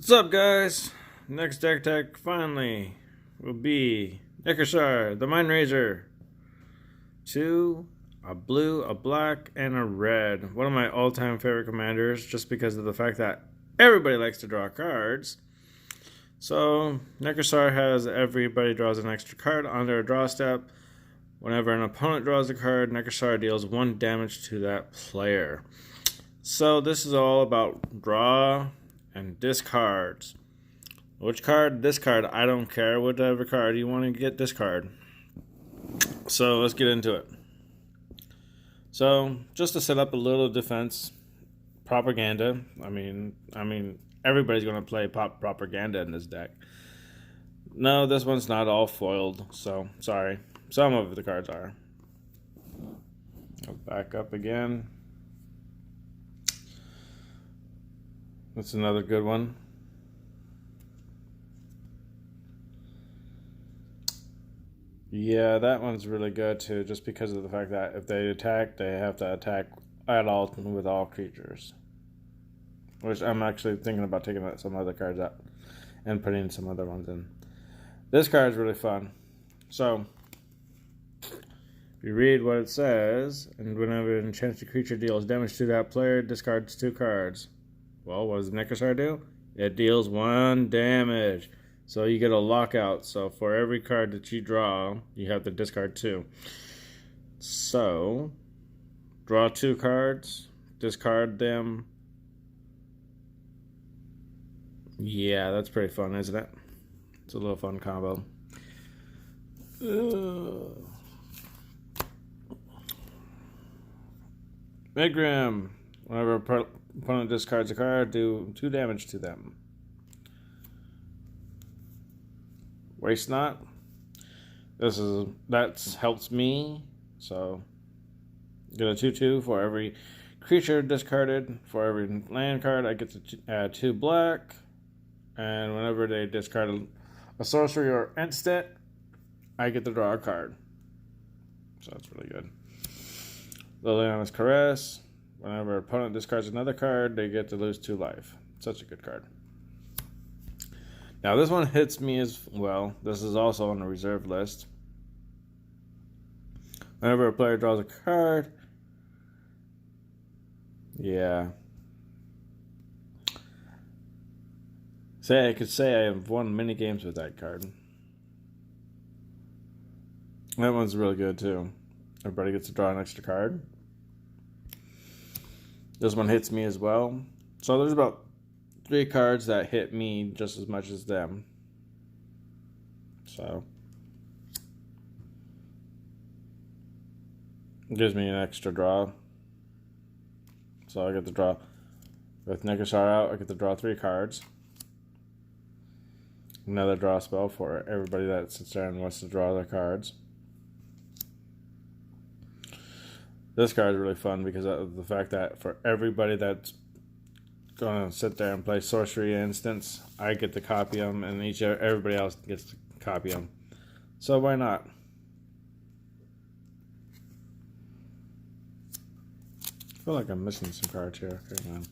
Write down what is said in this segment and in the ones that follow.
What's up, guys? Next deck tech finally will be Nekusar, the Mindrazer. Two, a blue, a black, and a red. One of my all-time favorite commanders, just because of the fact that everybody likes to draw cards. So Nekusar has everybody draws an extra card on their draw step. Whenever an opponent draws a card, Nekusar deals 1 damage to that player. So this is all about draw and discards. Which card? Discard. I don't care. Whatever card you want to get, discard. So let's get into it. So just to set up a little defense, propaganda. I mean, everybody's gonna play pop propaganda in this deck. No, this one's not all foiled. So sorry. Some of the cards are. I'll back up again. That's another good one. Yeah, that one's really good too, just because of the fact that if they attack, they have to attack at all with all creatures. Which I'm actually thinking about taking some other cards out and putting some other ones in. This card is really fun. So, you read what it says, and whenever an enchanted creature deals damage to that player, discards 2 cards. Well, what does Nekusar do? It deals 1 damage. So you get a lockout. So for every card that you draw, you have to discard 2. So, draw 2 cards, discard them. Yeah, that's pretty fun, isn't it? It's a little fun combo. Midgrim. Whenever opponent discards a card, do 2 damage to them. Waste not. That helps me. So get a 2/2 for every creature discarded. For every land card, I get to add 2 black. And whenever they discard a sorcery or instant, I get to draw a card. So that's really good. Liliana's Caress. Whenever opponent discards another card, they get to lose 2 life. Such a good card. Now this one hits me as well. This is also on the reserve list. Whenever a player draws a card, yeah. I could say I have won many games with that card. That one's really good too. Everybody gets to draw an extra card. This one hits me as well. So there's about 3 cards that hit me just as much as them. So it gives me an extra draw. So I get to draw with Nekusar out. I get to draw 3 cards. Another draw spell for everybody that sits there and wants to draw their cards. This card is really fun because of the fact that for everybody that's gonna sit there and play sorcery instants, I get to copy them, and everybody else gets to copy them. So why not? I feel like I'm missing some cards here. Hang on.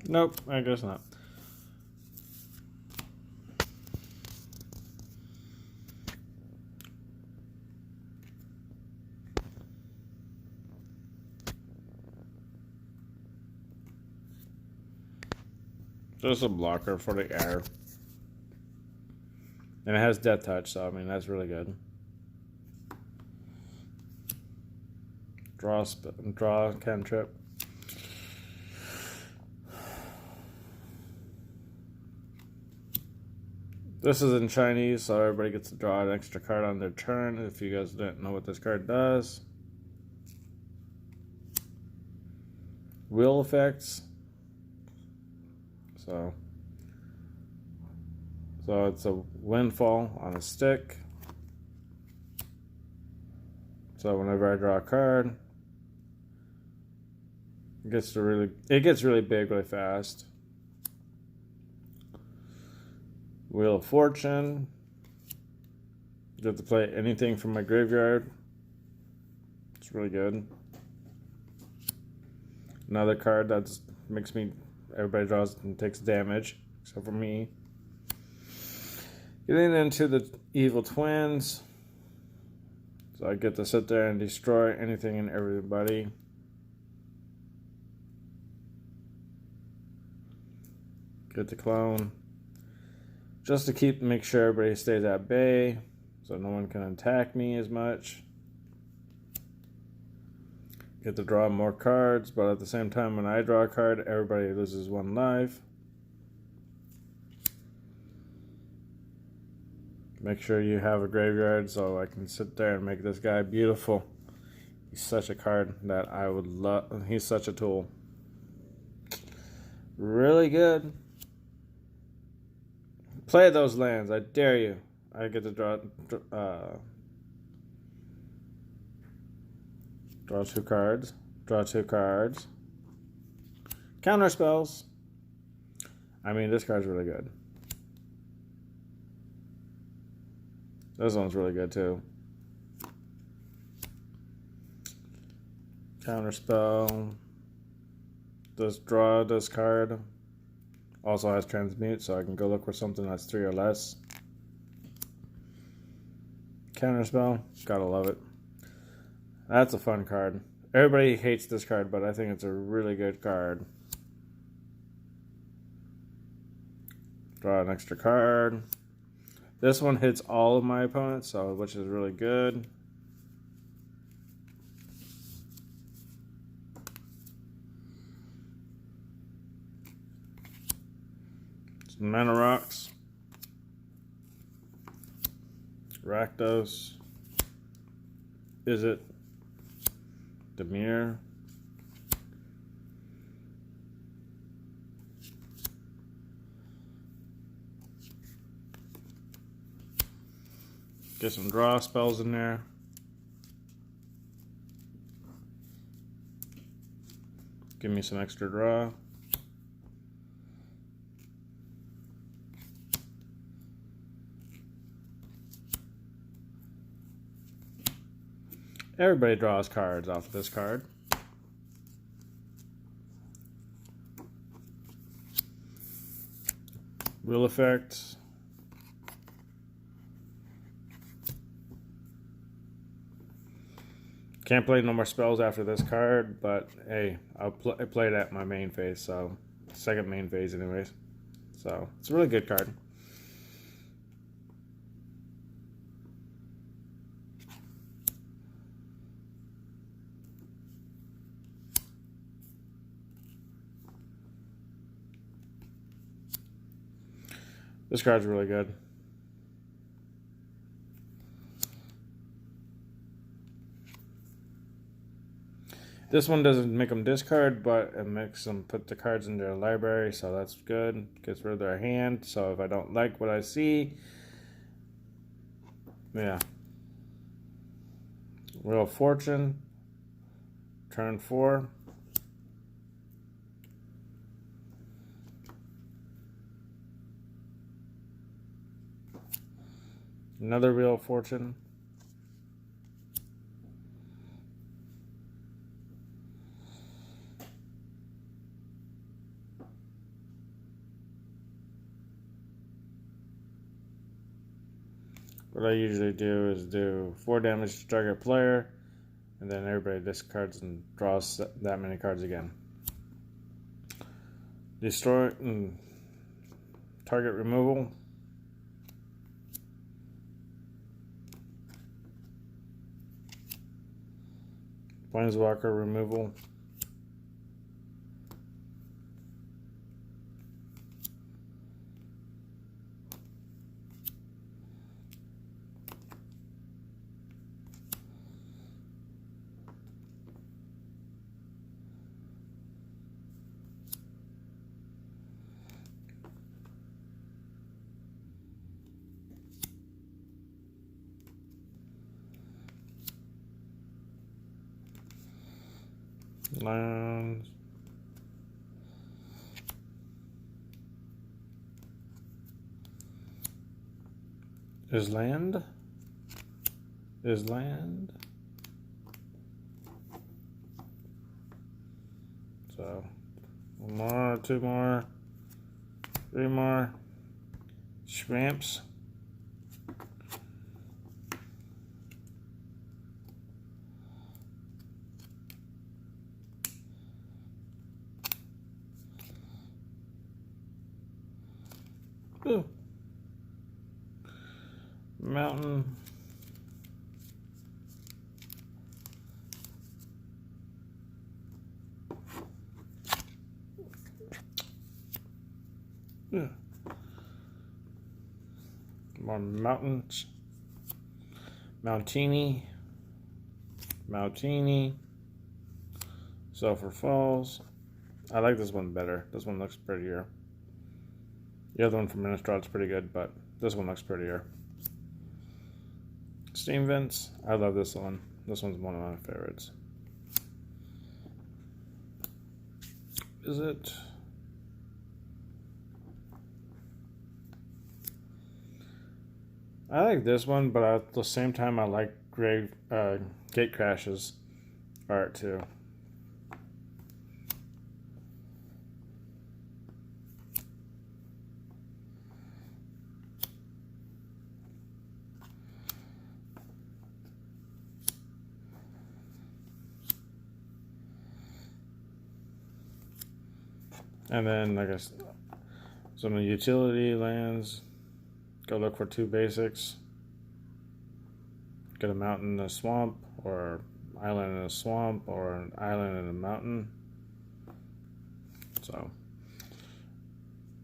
Nope, I guess not. Just a blocker for the air. And it has Death Touch, so I mean, that's really good. Draw cantrip. This is in Chinese, so everybody gets to draw an extra card on their turn. If you guys didn't know what this card does. Wheel effects. So it's a windfall on a stick. So whenever I draw a card, it gets really big really fast. Wheel of Fortune. You have to play anything from my graveyard. It's really good. Another card that makes me, everybody draws and takes damage, except for me. Getting into the evil twins. So I get to sit there and destroy anything and everybody. Get the clone. Just to make sure everybody stays at bay, so no one can attack me as much. Get to draw more cards, but at the same time when I draw a card, everybody loses 1 life. Make sure you have a graveyard so I can sit there and make this guy beautiful. He's such a card that I would love. He's such a tool. Really good. Play those lands, I dare you. I get to draw 2 cards. Draw 2 cards. Counter spells. I mean, this card's really good. This one's really good too. Counter spell. Just draw this card. Also has transmute, so I can go look for something that's 3 or less. Counter spell. Gotta love it. That's a fun card. Everybody hates this card, but I think it's a really good card. Draw an extra card. This one hits all of my opponents, so which is really good. Some mana rocks. Rakdos. Is it? Demir. Get some draw spells in there. Give me some extra draw. Everybody draws cards off of this card. Wheel effect. Can't play no more spells after this card, but hey, I played at my main phase, so second main phase anyways. So it's a really good card. This card's really good. This one doesn't make them discard, but it makes them put the cards in their library, so that's good. Gets rid of their hand, so if I don't like what I see, yeah. Wheel of Fortune, turn 4. Another Wheel of Fortune. What I usually do is do 4 damage to target player, and then everybody discards and draws that many cards again. Destroy target removal. Planeswalker removal. Lands. Is land? Is land? So, one more, two more, three more. Shrimps. Ooh. Mountain. Yeah. More mountains. Mountini. Sulphur Falls. I like this one better. This one looks prettier. The other one from Mindrazer is pretty good, but this one looks prettier. Steam vents. I love this one. This one's one of my favorites. Is it? I like this one, but at the same time, I like Gate Crash's art too. And then, I guess, some of the utility lands. Go look for 2 basics. Get a mountain in a swamp, or island in a swamp, or an island in a mountain. So,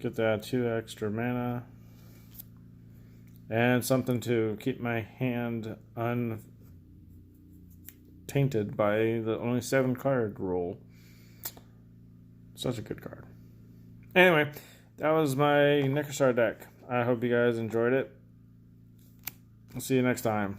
get that 2 extra mana. And something to keep my hand untainted by the only 7 card rule. Such a good card. Anyway, that was my Nekusar deck. I hope you guys enjoyed it. I'll see you next time.